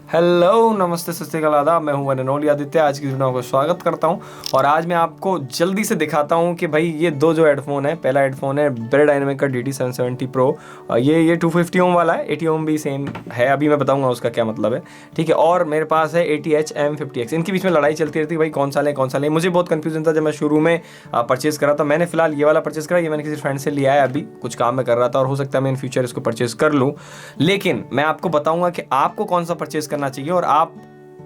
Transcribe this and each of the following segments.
Hello, नमस्ते, सत श्री अकाल, आदाब। मैं हूं वन एंड ओनली आदित्य। आज की वीडियो में आपको स्वागत करता हूं और आज मैं आपको जल्दी से दिखाता हूं कि भाई ये दो जो हेडफोन है, पहला हेडफोन है बेयर डायनेमिक का DT770 Pro। ये 250 ओम वाला है, 80 ओम भी सेम है। अभी मैं बताऊंगा उसका क्या मतलब है, ठीक है। और मेरे पास है ATH M50X। इनके बीच में लड़ाई चलती रहती है भाई, कौन सा लें कौन सा लें। मुझे बहुत कन्फ्यूजन था जब मैं शुरू में परचेज करा था। मैंने फिलहाल ये वाला परचेज करा, ये मैंने किसी फ्रेंड से लिया है, अभी कुछ काम में कर रहा था और हो सकता है मैं इन फ्यूचर इसको परचेज कर लूँ। लेकिन मैं आपको बताऊंगा कि आपको कौन सा परचेज करना चाहिए और आप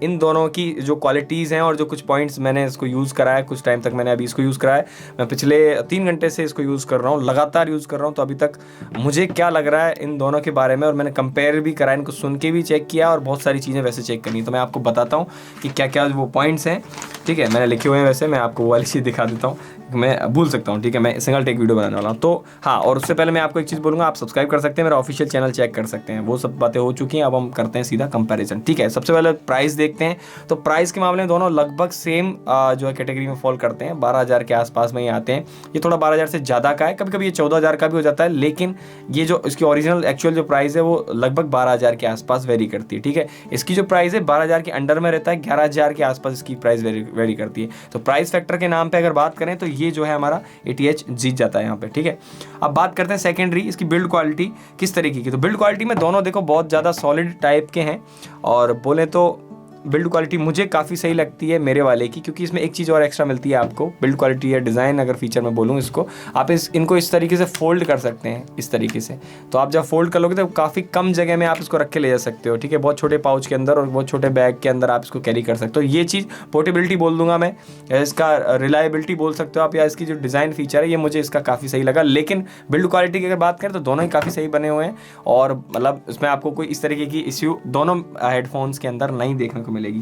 इन दोनों की जो क्वालिटीज़ हैं और जो कुछ पॉइंट्स मैंने इसको यूज़ करा है, कुछ टाइम तक मैंने अभी इसको यूज़ करा है। मैं पिछले 3 घंटे से इसको यूज़ कर रहा हूँ, लगातार यूज़ कर रहा हूँ। तो अभी तक मुझे क्या लग रहा है इन दोनों के बारे में, और मैंने कंपेयर भी करा, इनको सुन के भी चेक किया और बहुत सारी चीज़ें वैसे चेक करनी है। तो मैं आपको बताता हूँ कि क्या क्या वो पॉइंट्स हैं, ठीक है। मैंने लिखे हुए हैं, वैसे मैं आपको वो वाली चीज़ दिखा देता हूँ, मैं भूल सकता हूँ, ठीक है। मैं सिंगल टेक वीडियो बनाने वाला हूँ। तो हाँ, और उससे पहले मैं आपको एक चीज़ बोलूँगा, आप सब्सक्राइब कर सकते हैं, मेरा ऑफिशियल चैनल चेक कर सकते हैं। वो सब बातें हो चुकी हैं, अब हम करते हैं सीधा कंपैरिजन, ठीक है। सबसे पहले प्राइस देखते हैं। तो प्राइस के मामले में दोनों लगभग सेम जो है कैटेगरी में फॉल करते हैं, 12,000 के आसपास में ही आते हैं। ये थोड़ा 12,000 से ज़्यादा का है, कभी कभी ये 14,000 का भी हो जाता है, लेकिन ये जो इसकी ओरिजिनल एक्चुअल जो प्राइस है वो लगभग 12,000 के आसपास वेरी करती है, ठीक है। इसकी जो प्राइस है 12,000 के अंडर में रहता है, 11,000 के आसपास इसकी प्राइस वेरी करती है। तो प्राइस फैक्टर के नाम पे अगर बात करें तो ये जो है हमारा ATH जीत जाता है यहाँ पे, ठीक है। अब बात करते हैं सेकेंडरी, इसकी बिल्ड क्वालिटी किस तरीके की। तो बिल्ड क्वालिटी में दोनों देखो बहुत ज़्यादा सॉलिड टाइप के हैं, और बोले तो बिल्ड क्वालिटी मुझे काफ़ी सही लगती है मेरे वाले की, क्योंकि इसमें एक चीज़ और एक्स्ट्रा मिलती है आपको। बिल्ड क्वालिटी या डिज़ाइन अगर फीचर में बोलूँ इसको, आप इनको इस तरीके से फोल्ड कर सकते हैं, इस तरीके से। तो आप जब फोल्ड कर लोगे तो काफ़ी कम जगह में आप इसको रख के ले जा सकते हो, ठीक है। बहुत छोटे पाउच के अंदर और बहुत छोटे बैग के अंदर आप इसको कैरी कर सकते हो। ये चीज़ पोर्टेबिलिटी बोल दूंगा मैं, या इसका रिलायबिलिटी बोल सकते हो आप, या इसकी जो डिज़ाइन फीचर है ये मुझे इसका काफ़ी सही लगा। लेकिन बिल्ड क्वालिटी की अगर बात करें तो दोनों ही काफ़ी सही बने हुए हैं, और मतलब इसमें आपको कोई इस तरीके की इश्यू दोनों हेडफोन्स के अंदर नहीं देखने को मिलेगी।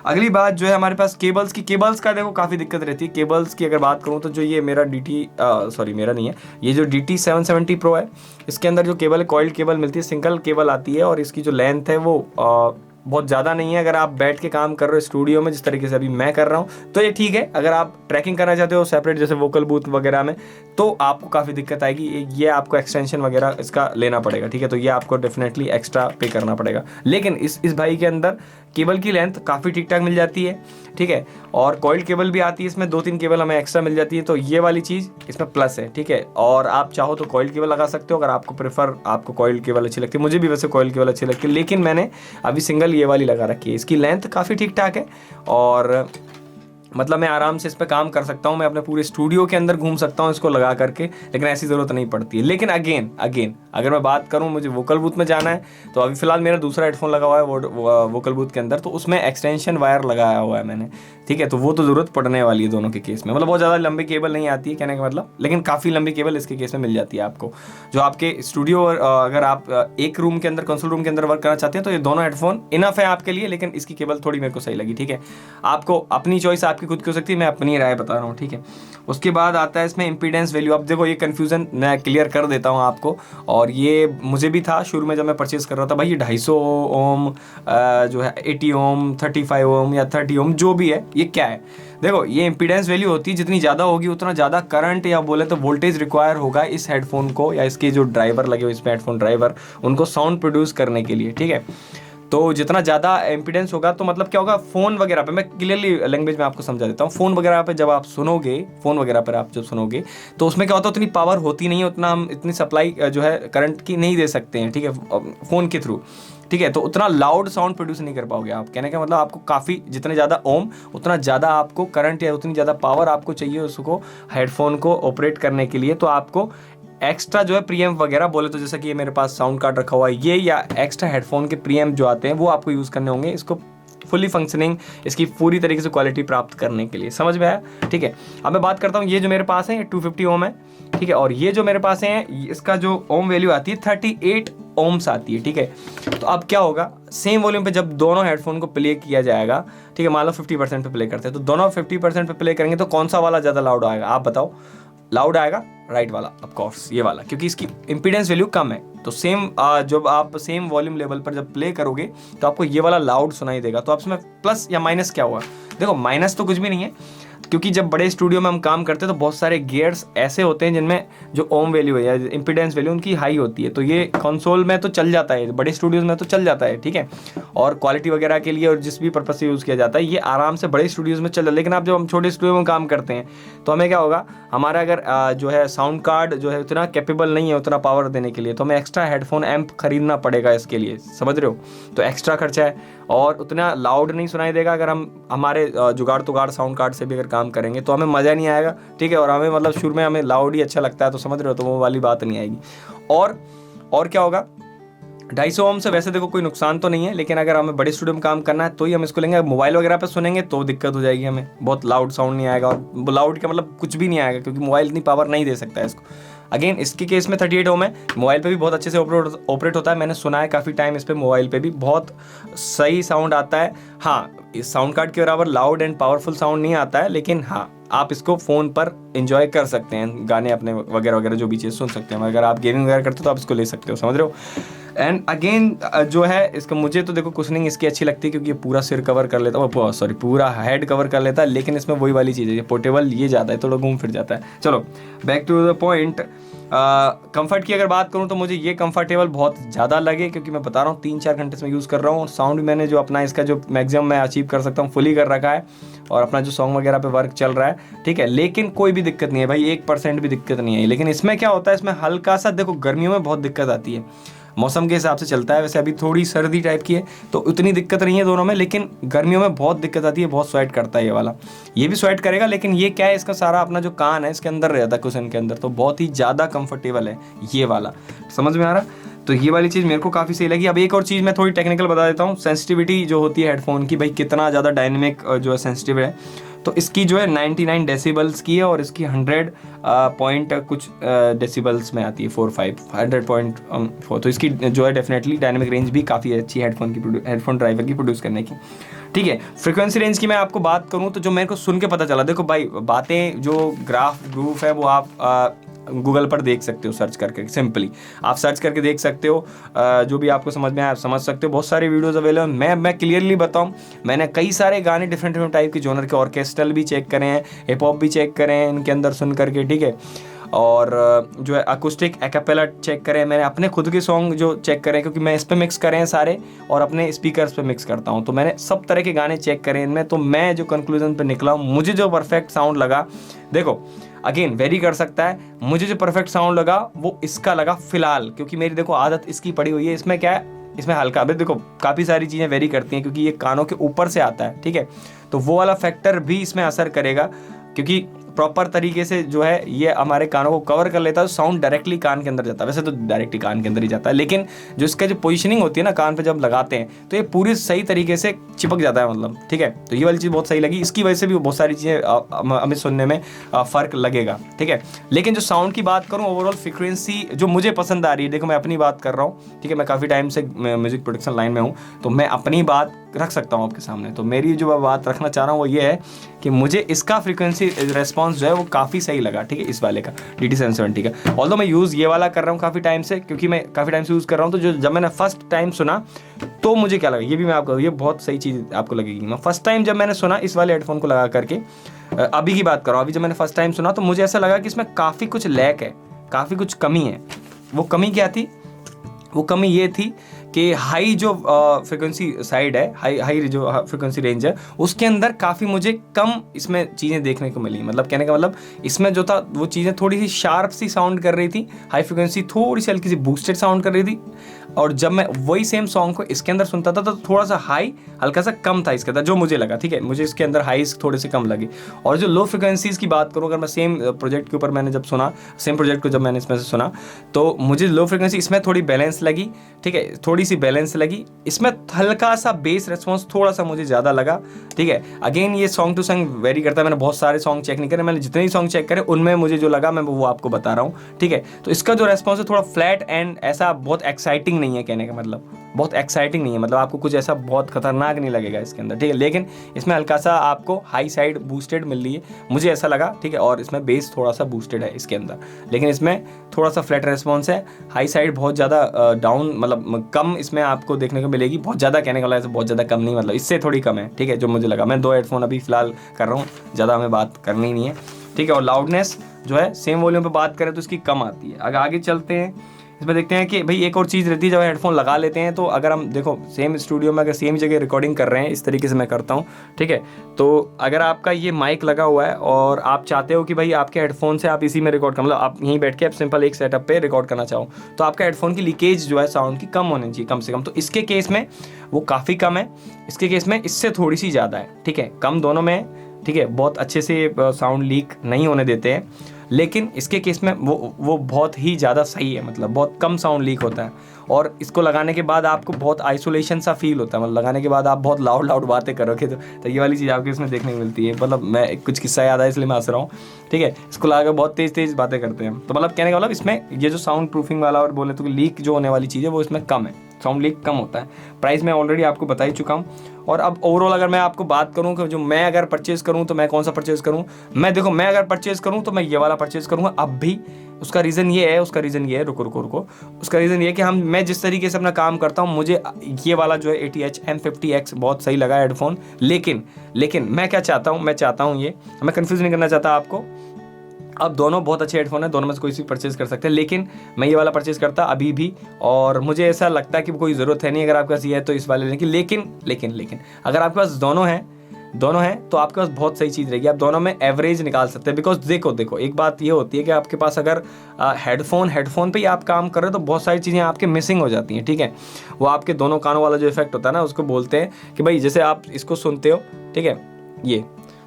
अगली बात जो है हमारे पास केबल्स का देखो काफ़ी दिक्कत रहती है। केबल्स की अगर बात करूँ तो जो ये मेरा मेरा नहीं है, ये जो DT770 Pro है, इसके अंदर जो केबल है कॉइल्ड केबल मिलती है, सिंगल केबल आती है, और इसकी जो लेंथ है वो बहुत ज़्यादा नहीं है। अगर आप बैठ के काम कर रहे हो स्टूडियो में, जिस तरीके से अभी मैं कर रहा हूँ, तो ये ठीक है। अगर आप ट्रैकिंग करना चाहते हो सेपरेट, जैसे वोकल बूथ वगैरह में, तो आपको काफ़ी दिक्कत आएगी। ये आपको एक्सटेंशन वगैरह इसका लेना पड़ेगा, ठीक है। तो ये आपको डेफिनेटली एक्स्ट्रा पे करना पड़ेगा। लेकिन इस भाई के अंदर केबल की लेंथ काफ़ी ठीक ठाक मिल जाती है, ठीक है। और कॉइल्ड केबल भी आती है इसमें, 2-3 केबल हमें एक्स्ट्रा मिल जाती है। तो ये वाली चीज़ इसमें प्लस है, ठीक है। और आप चाहो तो कॉइल्ड केबल लगा सकते हो, अगर आपको कॉइल्ड केबल अच्छी लगती है। मुझे भी वैसे कॉइल्ड केबल अच्छी लगती है, लेकिन मैंने अभी सिंगल ये वाली लगा रखी है। इसकी लेंथ काफ़ी ठीक ठाक है, और मतलब मैं आराम से इस पर काम कर सकता हूँ। मैं अपने पूरे स्टूडियो के अंदर घूम सकता हूँ इसको लगा करके, लेकिन ऐसी ज़रूरत नहीं पड़ती है। लेकिन अगेन अगर मैं बात करूँ, मुझे वोकल बूथ में जाना है, तो अभी फ़िलहाल मेरा दूसरा हेडफोन लगा हुआ है वोकल बूथ के अंदर, तो उसमें एक्सटेंशन वायर लगाया हुआ है मैंने, ठीक है। तो वो तो ज़रूरत पड़ने वाली है दोनों के केस में। मतलब बहुत ज़्यादा लंबी केबल नहीं आती है कहने का मतलब, लेकिन काफ़ी लंबी केबल इसके केस में मिल जाती है आपको। जो आपके स्टूडियो, अगर आप एक रूम के अंदर, कंसोल रूम के अंदर वर्क करना चाहते हैं, तो ये दोनों हेडफोन इनफ है आपके लिए। लेकिन इसकी केबल थोड़ी मेरे को सही लगी, ठीक है। आपको अपनी चॉइस आपकी खुद की हो सकती है, मैं अपनी राय बता रहा हूँ, ठीक है। उसके बाद आता है इसमें इम्पीडेंस वैल्यू। अब देखो ये कन्फ्यूज़न मैं क्लियर कर देता हूँ आपको, और ये मुझे भी था शुरू में जब मैं परचेज़ कर रहा था। भाई ये 250 ओम जो है, 80 ओम, 35 ओम या 30 ओम जो भी है, ये क्या है। देखो ये इम्पीडेंस वैल्यू होती है, जितनी ज़्यादा होगी उतना ज़्यादा करंट या बोले तो वोल्टेज रिक्वायर होगा इस हेडफोन को, या इसके जो ड्राइवर लगे हुए इसमें हेडफोन ड्राइवर, उनको साउंड प्रोड्यूस करने के लिए, ठीक है। तो जितना ज़्यादा इम्पीडेंस होगा, तो मतलब क्या होगा, फ़ोन वगैरह पे, मैं क्लियरली लैंग्वेज में आपको समझा देता हूँ। फ़ोन वगैरह पे जब आप सुनोगे, तो उसमें क्या होता है, उतनी पावर होती नहीं है, उतना हम इतनी सप्लाई जो है करंट की नहीं दे सकते हैं, ठीक है, फ़ोन के थ्रू, ठीक है। तो उतना लाउड साउंड प्रोड्यूस नहीं कर पाओगे आप। कहने का मतलब आपको काफ़ी, जितने ज़्यादा ओम उतना ज़्यादा आपको करंट या उतनी ज़्यादा पावर आपको चाहिए उसको हेडफोन को ऑपरेट करने के लिए। तो आपको एक्स्ट्रा जो है प्रीएम्प वगैरह, बोले तो जैसा कि ये मेरे पास साउंड कार्ड रखा हुआ है ये, या एक्स्ट्रा हेडफोन के प्रीएम्प जो आते हैं वो आपको यूज़ करने होंगे इसको फुली फंक्शनिंग, इसकी पूरी तरीके से क्वालिटी प्राप्त करने के लिए। समझ में आया, ठीक है। अब मैं बात करता हूँ, ये जो मेरे पास है ये 250 ओम है, ठीक है। और ये जो मेरे पास है, इसका जो ओम वैल्यू आती है 38 ओम्स आती है, ठीक है। तो अब क्या होगा, सेम वॉल्यूम पे जब दोनों हेडफोन को प्ले किया जाएगा, ठीक है, मान लो 50% पे प्ले करते हैं, तो दोनों 50% पे प्ले करेंगे, तो कौन सा वाला ज़्यादा लाउड आएगा आप बताओ। लाउड आएगा राइट वाला, ऑफ कोर्स ये वाला, क्योंकि इसकी इम्पीडेंस वैल्यू कम है। तो सेम जब आप सेम वॉल्यूम लेवल पर जब प्ले करोगे, तो आपको ये वाला लाउड सुनाई देगा। तो अब इसमें प्लस या माइनस क्या हुआ, देखो माइनस तो कुछ भी नहीं है। क्योंकि जब बड़े स्टूडियो में हम काम करते हैं तो बहुत सारे गियर्स ऐसे होते हैं जिनमें जो ओम वैल्यू है या इम्पीडेंस वैल्यू उनकी हाई होती है, तो ये कंसोल में तो चल जाता है, बड़े स्टूडियोज़ में तो चल जाता है, ठीक है, और क्वालिटी वगैरह के लिए और जिस भी पर्पज़ से यूज़ किया जाता है ये आराम से बड़े स्टूडियोज़ में चल जाता है। लेकिन आप जब हम छोटे स्टूडियो में काम करते हैं तो हमें क्या होगा, हमारा अगर जो है साउंड कार्ड जो है उतना कैपेबल नहीं है उतना पावर देने के लिए, तो हमें एक्स्ट्रा हेडफोन एम्प खरीदना पड़ेगा इसके लिए, समझ रहे हो, तो एक्स्ट्रा खर्चा है और उतना लाउड नहीं सुनाई देगा। अगर हम हमारे जुगाड़ तुगाड़ साउंड कार्ड से भी अगर काम करेंगे तो हमें मज़ा नहीं आएगा, ठीक है, और हमें मतलब शुरू में हमें लाउड ही अच्छा लगता है, तो समझ रहे हो, तो वो वाली बात नहीं आएगी। और क्या होगा, 250 ओम से वैसे देखो कोई नुकसान तो नहीं है, लेकिन अगर हमें बड़े स्टूडियो में काम करना है तो ही हम इसको लेंगे। मोबाइल वगैरह पे सुनेंगे तो दिक्कत हो जाएगी, हमें बहुत लाउड साउंड नहीं आएगा, और लाउड का मतलब कुछ भी नहीं आएगा क्योंकि मोबाइल इतनी पावर नहीं दे सकता है इसको। अगेन इसके केस में 38 ओम है, मोबाइल पे भी बहुत अच्छे से ऑपरेट होता है, मैंने सुना है काफ़ी टाइम इस पर मोबाइल पे भी बहुत सही साउंड आता है। हाँ, इस साउंड कार्ड के बराबर लाउड एंड पावरफुल साउंड नहीं आता है, लेकिन हाँ आप इसको फ़ोन पर एंजॉय कर सकते हैं, गाने अपने वगैरह वगैरह जो भी चीज़ सुन सकते हैं। अगर आप गेमिंग वगैरह करते हो तो आप इसको ले सकते हो, समझ रहे हो। एंड अगेन जो है इसका मुझे तो देखो कुशनिंग इसकी अच्छी लगती है क्योंकि ये पूरा सिर कवर कर लेता है, सॉरी पूरा हेड कवर कर लेता है, लेकिन इसमें वही वाली चीज़ है, ये पोर्टेबल ये ज़्यादा है, थोड़ा घूम फिर जाता है। चलो back to the point, comfort की अगर बात करूं तो मुझे ये कंफर्टेबल बहुत ज़्यादा लगे क्योंकि मैं बता रहा हूँ 3-4 घंटे से मैं यूज़ कर रहा हूँ, और साउंड भी मैंने जो अपना इसका जो मैक्सिमम मैं अचीव कर सकता हूँ फुली कर रखा है, और अपना जो सॉन्ग वगैरह पे वर्क चल रहा है, ठीक है, लेकिन कोई भी दिक्कत नहीं है भाई, 1% भी दिक्कत नहीं है। लेकिन इसमें क्या होता है, इसमें हल्का सा देखो गर्मियों में बहुत दिक्कत आती है, मौसम के हिसाब से चलता है, वैसे अभी थोड़ी सर्दी टाइप की है तो उतनी दिक्कत नहीं है दोनों में, लेकिन गर्मियों में बहुत दिक्कत आती है, बहुत स्वेट करता है ये वाला, ये भी स्वेट करेगा, लेकिन ये क्या है, इसका सारा अपना जो कान है इसके अंदर रह जाता है कुशन के अंदर, तो बहुत ही ज़्यादा कंफर्टेबल है ये वाला, समझ में आ रहा। तो ये वाली चीज़ मेरे को काफ़ी सही लगी। अब एक और चीज़ मैं थोड़ी टेक्निकल बता देता हूँ, सेंसिटिविटी जो होती है हेडफोन की, भाई कितना ज़्यादा डायनेमिक जो है सेंसिटिव है, तो इसकी जो है 99 डेसिबल्स की है, और इसकी 100 पॉइंट कुछ डेसिबल्स में आती है, 100.4, तो इसकी जो है डेफिनेटली डायनेमिक रेंज भी काफ़ी अच्छी है हेडफोन ड्राइवर की प्रोड्यूस करने की, ठीक है। फ्रीक्वेंसी रेंज की मैं आपको बात करूं तो जो मेरे को सुन के पता चला, देखो भाई बातें जो ग्रूफ है वो आप गूगल पर देख सकते हो, सर्च करके सिंपली आप सर्च करके देख सकते हो, जो भी आपको समझ में आए आप समझ सकते हो, बहुत सारी वीडियोस अवेलेबल। मैं क्लियरली बताऊं, मैंने कई सारे गाने डिफरेंट टाइप के जॉनर के ऑर्केस्ट्रल भी चेक करे हैं, हिप हॉप भी चेक करे हैं इनके अंदर सुन करके, ठीक है, और जो है अकूस्टिक एक्पेला चेक करें, मैंने अपने खुद के सॉन्ग जो चेक करें क्योंकि मैं इस पे मिक्स करे हैं सारे, और अपने स्पीकर्स पे मिक्स करता हूँ, तो मैंने सब तरह के गाने चेक करें इनमें, तो मैं जो कंक्लूजन पे निकला हूँ, मुझे जो परफेक्ट साउंड लगा, देखो अगेन वेरी कर सकता है, मुझे जो परफेक्ट साउंड लगा वो इसका लगा फिलहाल, क्योंकि मेरी देखो आदत इसकी पड़ी हुई है। इसमें क्या है, इसमें हल्का, अभी देखो काफ़ी सारी चीज़ें वेरी करती हैं क्योंकि ये कानों के ऊपर से आता है, ठीक है, तो वो वाला फैक्टर भी इसमें असर करेगा क्योंकि प्रॉपर तरीके से जो है ये हमारे कानों को कवर कर लेता है, साउंड डायरेक्टली कान के अंदर जाता है, वैसे तो डायरेक्टली कान के अंदर ही जाता है, लेकिन जो इसका जो पोजीशनिंग होती है ना कान पे जब लगाते हैं तो ये पूरी सही तरीके से चिपक जाता है, मतलब, ठीक है, तो ये वाली चीज़ बहुत सही लगी। इसकी वजह से भी बहुत सारी चीज़ें हमें सुनने में फ़र्क लगेगा, ठीक है। लेकिन जो साउंड की बात करूँ, ओवरऑल फ्रीक्वेंसी जो मुझे पसंद आ रही है, देखो मैं अपनी बात कर रहा हूँ, ठीक है, मैं काफ़ी टाइम से म्यूज़िक प्रोडक्शन लाइन में हूँ, तो मैं अपनी बात रख सकता हूँ आपके सामने। तो मेरी जो मैं बात रखना चाह रहा हूँ वो ये है कि मुझे इसका फ्रीक्वेंसी रिस्पॉन्स जो है वो काफ़ी सही लगा, ठीक है, इस वाले का DT770 का। ऑल्दो मैं यूज़ ये वाला कर रहा हूँ काफ़ी टाइम से, क्योंकि मैं काफ़ी टाइम से यूज़ कर रहा हूँ, तो जो जब मैंने फर्स्ट टाइम सुना तो मुझे क्या लगा, ये भी मैं आपको, ये बहुत सही चीज़ आपको लगेगी। मैं फर्स्ट टाइम जब मैंने सुना इस वाले हेडफोन को लगा करके, अभी की बात कर रहा हूँ, अभी जब मैंने फर्स्ट टाइम सुना तो मुझे ऐसा लगा कि इसमें काफ़ी कुछ लैक है, काफ़ी कुछ कमी है। वो कमी क्या थी? वो कमी ये थी कि हाई जो फ्रिक्वेंसी साइड है, हाई जो फ्रिक्वेंसी रेंज है, उसके अंदर काफ़ी मुझे कम इसमें चीज़ें देखने को मिली। मतलब कहने का मतलब इसमें जो था वो चीज़ें थोड़ी सी शार्प सी साउंड कर रही थी, हाई फ्रिक्वेंसी थोड़ी सी हल्की सी बूस्टेड साउंड कर रही थी, और जब मैं वही सेम सॉन्ग को इसके अंदर सुनता था तो थोड़ा सा हाई हल्का सा कम था इसके अंदर, जो मुझे लगा, ठीक है, मुझे इसके अंदर हाईज थोड़े से कम लगे। और जो लो फ्रिक्वेंसीज़ की बात करूँ, अगर मैं सेम प्रोजेक्ट के ऊपर मैंने जब सुना, सेम प्रोजेक्ट को जब मैंने इसमें से सुना, तो मुझे लो फ्रिक्वेंसी इसमें थोड़ी बैलेंस लगी, ठीक है, थोड़ी सी बैलेंस लगी। इसमें हल्का सा बेस रिस्पॉन्स थोड़ा सा मुझे ज़्यादा लगा, ठीक है। अगेन ये सॉन्ग टू सॉन्ग वेरी करता है, मैंने बहुत सारे सॉन्ग चेक नहीं करे, मैंने जितने भी सॉन्ग चेक करे उनमें मुझे जो लगा मैं वो आपको बता रहा हूँ, ठीक है। तो इसका जो रिस्पॉन्स है थोड़ा फ्लैट एंड ऐसा बहुत एक्साइटिंग नहीं है, कहने का मतलब बहुत एक्साइटिंग नहीं है, मतलब आपको कुछ ऐसा बहुत खतरनाक दाग नहीं लगेगा इसके अंदर, ठीक है। लेकिन इसमें हल्का सा आपको हाई साइड बूस्टेड मिल रही है, मुझे ऐसा लगा, ठीक है। और इसमें बेस थोड़ा सा बूस्टेड है इसके अंदर, लेकिन इसमें थोड़ा सा फ्लैट रेस्पॉन्स है। हाई साइड बहुत ज़्यादा डाउन मतलब कम इसमें आपको देखने को मिलेगी, बहुत ज़्यादा कहने का वाला बहुत ज़्यादा कम नहीं, मतलब इससे थोड़ी कम है, ठीक है। जो मुझे लगा, मैं 2 हेडफोन अभी फिलहाल कर रहा हूँ, ज़्यादा हमें बात करनी नहीं है, ठीक है। और लाउडनेस जो है सेम वॉल्यूम पे बात करें तो इसकी कम आती है। अगर आगे चलते हैं इसमें देखते हैं कि भाई एक और चीज़ रहती है, जब हेडफोन लगा लेते हैं तो अगर हम देखो सेम स्टूडियो में अगर सेम जगह रिकॉर्डिंग कर रहे हैं, इस तरीके से मैं करता हूँ, ठीक है। तो अगर आपका ये माइक लगा हुआ है और आप चाहते हो कि भाई आपके हेडफोन से आप इसी में रिकॉर्ड कर, मतलब आप यहीं बैठ के आप सिंपल एक सेटअप पे रिकॉर्ड करना चाहो, तो आपका हेडफोन की लीकेज जो है साउंड की कम होनी चाहिए, कम से कम। तो इसके केस में वो काफ़ी कम है, इसके केस में इससे थोड़ी सी ज़्यादा है, ठीक है। कम दोनों में, ठीक है। बहुत अच्छे से साउंड लीक नहीं होने देते हैं, लेकिन इसके केस में वो बहुत ही ज़्यादा सही है, मतलब बहुत कम साउंड लीक होता है। और इसको लगाने के बाद आपको बहुत आइसोलेशन सा फील होता है, मतलब लगाने के बाद आप बहुत लाउड बातें करोगे तो ये वाली चीज़ आपको इसमें देखने को मिलती है। मतलब मैं कुछ किस्सा याद आया इसलिए मैं हंस रहा हूँ, ठीक है। इसको लगा के बहुत तेज़ बातें करते हैं, तो मतलब कहने का मतलब इसमें ये जो साउंड प्रूफिंग वाला और बोले तो लीक जो होने वाली चीज़ है वो इसमें कम है, साउंड लीक कम होता है। प्राइस मैं ऑलरेडी आपको बता ही चुका हूँ। और अब ओवरऑल अगर मैं आपको बात करूँ कि जो मैं अगर परचेज़ करूँ तो मैं कौन सा परचेज़ करूँ, मैं देखो मैं अगर परचेज़ करूँ तो मैं ये वाला परचेज़ करूँगा अब भी। उसका रीज़न ये है, रुको, उसका रीज़न ये है कि मैं जिस तरीके से अपना काम करता हूँ, मुझे ये वाला जो है ATH M50X बहुत सही लगा हेडफोन। लेकिन मैं क्या चाहता हूँ, मैं कन्फ्यूज़ नहीं करना चाहता आपको। अब दोनों बहुत अच्छे हेडफोन हैं, दोनों में से कोई सी परचेज़ कर सकते हैं, लेकिन मैं ये वाला परचेज़ करता अभी भी। और मुझे ऐसा लगता है कि कोई ज़रूरत है नहीं अगर आपके पास ये है तो इस वाले लेने की। लेकिन अगर आपके पास दोनों हैं तो आपके पास बहुत सही चीज़ रहेगी, आप दोनों में एवरेज निकाल सकते हैं। बिकॉज देखो एक बात ये होती है कि आपके पास अगर हेडफोन पे ही आप काम कर रहे हो तो बहुत सारी चीज़ें आपके मिसिंग हो जाती हैं, ठीक है। वो आपके दोनों कानों वाला जो इफेक्ट होता है ना, उसको बोलते हैं कि भाई जैसे आप इसको सुनते हो, ठीक है, ये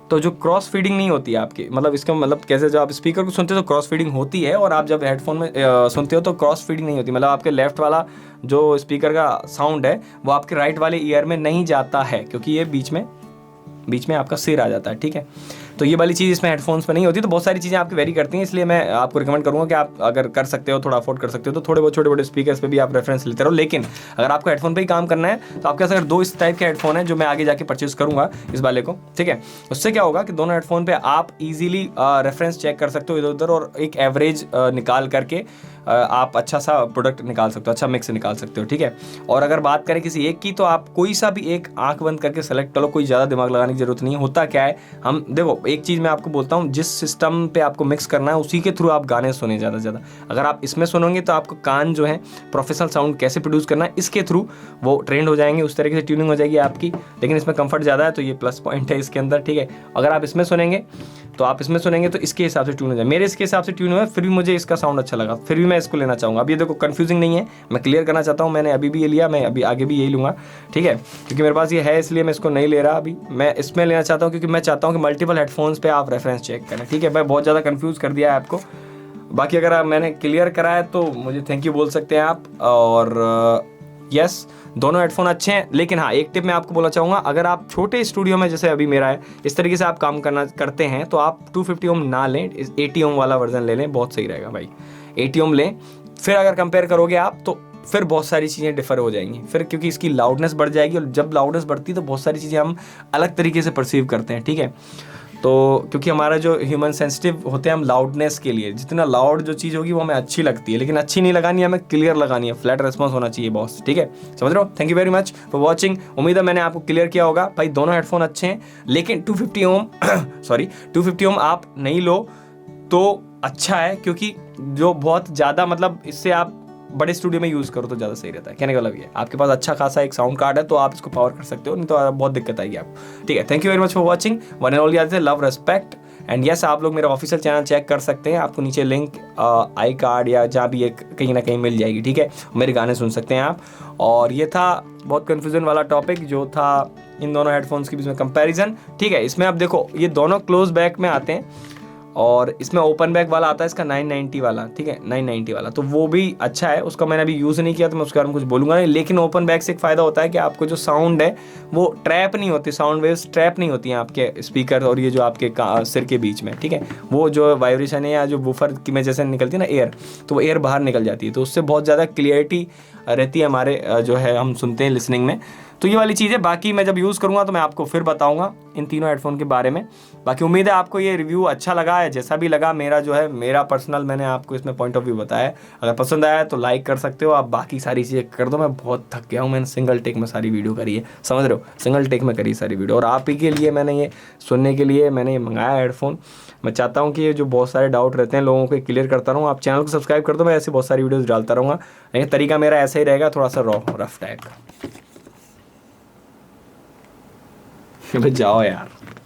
तो जो क्रॉस फीडिंग नहीं होती है आपकी, मतलब इसका मतलब कैसे, जब आप स्पीकर को सुनते हो तो क्रॉस फीडिंग होती है, और आप जब हेडफोन में सुनते हो तो क्रॉस फीडिंग नहीं होती। मतलब आपके लेफ्ट वाला जो स्पीकर का साउंड है वो आपके राइट वाले ईयर में नहीं जाता है, क्योंकि ये बीच में आपका सिर आ जाता है, ठीक है। तो ये वाली चीज़ इसमें हेडफोन्स पे नहीं होती। तो बहुत सारी चीज़ें आपकी वेरी करती हैं, इसलिए मैं आपको रिकमेंड करूँगा कि आप अगर कर सकते हो, थोड़ा अफोर्ड कर सकते हो, तो थोड़े बहुत छोटे बड़े स्पीकर्स पे भी आप रेफरेंस लेते रहो। लेकिन अगर आपको हेडफोन पे ही काम करना है तो आपके पास अगर 2 इस टाइप के हेडफोन हैं जो मैं आगे जाके परचेज करूँगा इस वाले को, ठीक है। उससे क्या होगा कि दोनों हेडफोन पे आप इजीली रेफरेंस चेक कर सकते हो इधर उधर, और एक एवरेज निकाल करके आप अच्छा सा प्रोडक्ट निकाल सकते हो, अच्छा मिक्स निकाल सकते हो, ठीक है। और अगर बात करें किसी एक की, तो आप कोई सा भी एक आंख बंद करके सेलेक्ट करो, कोई ज़्यादा दिमाग लगाने की जरूरत नहीं है। होता क्या है, हम देखो एक चीज़ मैं आपको बोलता हूँ, जिस सिस्टम पे आपको मिक्स करना है उसी के थ्रू आप गाने सुने ज़्यादा से ज़्यादा। अगर आप इसमें सुनोगे तो आपको कान जो है प्रोफेशनल साउंड कैसे प्रोड्यूस करना है इसके थ्रू वो ट्रेंड हो जाएंगे, उस तरीके से ट्यूनिंग हो जाएगी आपकी। लेकिन इसमें कंफर्ट ज़्यादा है तो ये प्लस पॉइंट है इसके अंदर, ठीक है। अगर आप इसमें सुनेंगे तो इसके हिसाब से ट्यून हो जाए। मेरे इसके हिसाब से ट्यून हुआ, फिर भी मुझे इसका साउंड अच्छा लगा, फिर भी मैं इसको लेना चाहूँगा। अब ये देखो कंफ्यूजिंग नहीं है, मैं क्लियर करना चाहता हूँ, मैंने अभी भी ये लिया, मैं अभी आगे भी यही लूँगा, ठीक है। क्योंकि मेरे पास ये है इसलिए मैं इसको नहीं ले रहा अभी, मैं इसमें लेना चाहता हूँ क्योंकि मैं चाहता हूँ कि मल्टीपल हेडफोन्स पे आप रेफरेंस चेक करें, ठीक है। मैं बहुत ज़्यादा कन्फ्यूज़ कर दिया है आपको, बाकी अगर मैंने क्लियर करा है तो मुझे थैंक यू बोल सकते हैं आप। और यस, दोनों हेडफोन अच्छे हैं, लेकिन हाँ एक टिप मैं आपको बोलना चाहूँगा, अगर आप छोटे स्टूडियो में जैसे अभी मेरा है इस तरीके से आप काम करते हैं तो आप 250 ओम ना लें, 80 ओम वाला वर्जन ले लें, बहुत सही रहेगा भाई। 80 ओम लें, फिर अगर कंपेयर करोगे आप तो फिर बहुत सारी चीज़ें डिफर हो जाएंगी फिर, क्योंकि इसकी लाउडनेस बढ़ जाएगी, और जब लाउडनेस बढ़ती है तो बहुत सारी चीज़ें हम अलग तरीके से परसीव करते हैं, ठीक है। तो क्योंकि हमारा जो ह्यूमन सेंसिटिव होते हैं हम लाउडनेस के लिए, जितना लाउड जो चीज़ होगी वो हमें अच्छी लगती है, लेकिन अच्छी नहीं लगानी है, हमें क्लियर लगानी है, फ्लैट रेस्पॉन्स होना चाहिए बॉस, ठीक है। समझ रहे हो। Thank you very much for watching, उम्मीद है मैंने आपको क्लियर किया होगा। भाई दोनों हेडफोन अच्छे हैं, लेकिन 250 ओम आप नहीं लो तो अच्छा है, क्योंकि जो बहुत ज़्यादा मतलब इससे आप बड़े स्टूडियो में यूज़ करो तो ज़्यादा सही रहता है। कहने का मतलब ये, आपके पास अच्छा खासा एक साउंड कार्ड है तो आप इसको पावर कर सकते हो, नहीं तो बहुत दिक्कत आएगी आपको, ठीक है। Thank you very much for watching, one and only आते लव रेस्पेक्ट एंड यस। आप लोग मेरा ऑफिशियल चैनल चेक कर सकते हैं, आपको नीचे लिंक आई कार्ड या जहाँ भी एक कहीं ना कहीं मिल जाएगी, ठीक है। मेरे गाने सुन सकते हैं आप। और ये था बहुत कन्फ्यूजन वाला टॉपिक जो था इन दोनों हेडफोन्स के बीच में कंपैरिजन, ठीक है। इसमें अब देखो ये दोनों क्लोज बैक में आते हैं, और इसमें ओपन बैक वाला आता है इसका 990 वाला, ठीक है, 990 वाला, तो वो भी अच्छा है। उसका मैंने अभी यूज़ नहीं किया तो मैं उसके बारे में कुछ बोलूँगा नहीं, लेकिन ओपन बैक से एक फ़ायदा होता है कि आपको जो साउंड है वो ट्रैप नहीं होती, साउंड वेव्स ट्रैप नहीं होती हैं आपके स्पीकर और ये जो आपके सिर के बीच में, ठीक है। वो जो वाइब्रेशन है या जो वूफर की में जैसे निकलती है ना एयर, तो वो एयर बाहर निकल जाती है, तो उससे बहुत ज़्यादा क्लियरिटी रहती है हमारे जो है हम सुनते हैं लिसनिंग में। तो ये वाली चीज़ है। बाकी मैं जब यूज़ करूँगा तो मैं आपको फिर बताऊँगा इन तीनों हेडफोन के बारे में। बाकी उम्मीद है आपको ये रिव्यू अच्छा लगा है, जैसा भी लगा मेरा जो है मेरा पर्सनल मैंने आपको इसमें पॉइंट ऑफ व्यू बताया है। अगर पसंद आया तो लाइक कर सकते हो आप, बाकी सारी चीज़ें कर दो। मैं बहुत थक गया हूँ, मैंने सिंगल टेक में सारी वीडियो करी है, समझ रहे हो, सिंगल टेक में करी सारी वीडियो, और आप ही के लिए मैंने ये सुनने के लिए मैंने ये मंगाया हेडफोन। मैं चाहता हूँ कि ये जो बहुत सारे डाउट रहते हैं लोगों को क्लियर करता रहूँ। आप चैनल को सब्सक्राइब कर दो, मैं ऐसे बहुत सारी वीडियोज़ डालता रहूँगा। लेकिन तरीका मेरा ऐसा ही रहेगा, थोड़ा सा रफ टाइप का। जाओ यार।